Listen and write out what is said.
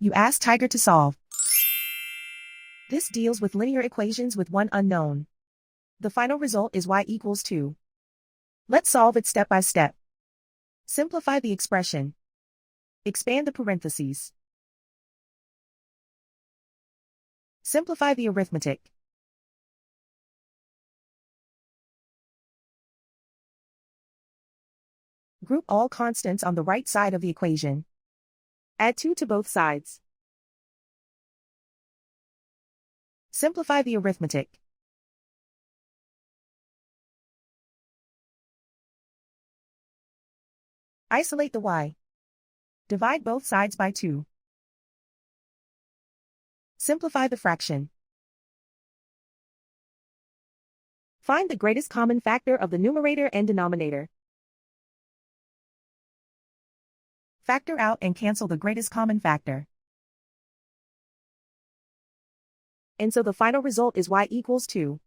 You ask Tiger to solve. This deals with linear equations with one unknown. The final result is y=2. Let's solve it step by step. Simplify the expression. Expand the parentheses. Simplify the arithmetic. Group all constants on the right side of the equation. Add 2 to both sides. Simplify the arithmetic. Isolate the y. Divide both sides by 2. Simplify the fraction. Find the greatest common factor of the numerator and denominator. Factor out and cancel the greatest common factor. And so the final result is y=2.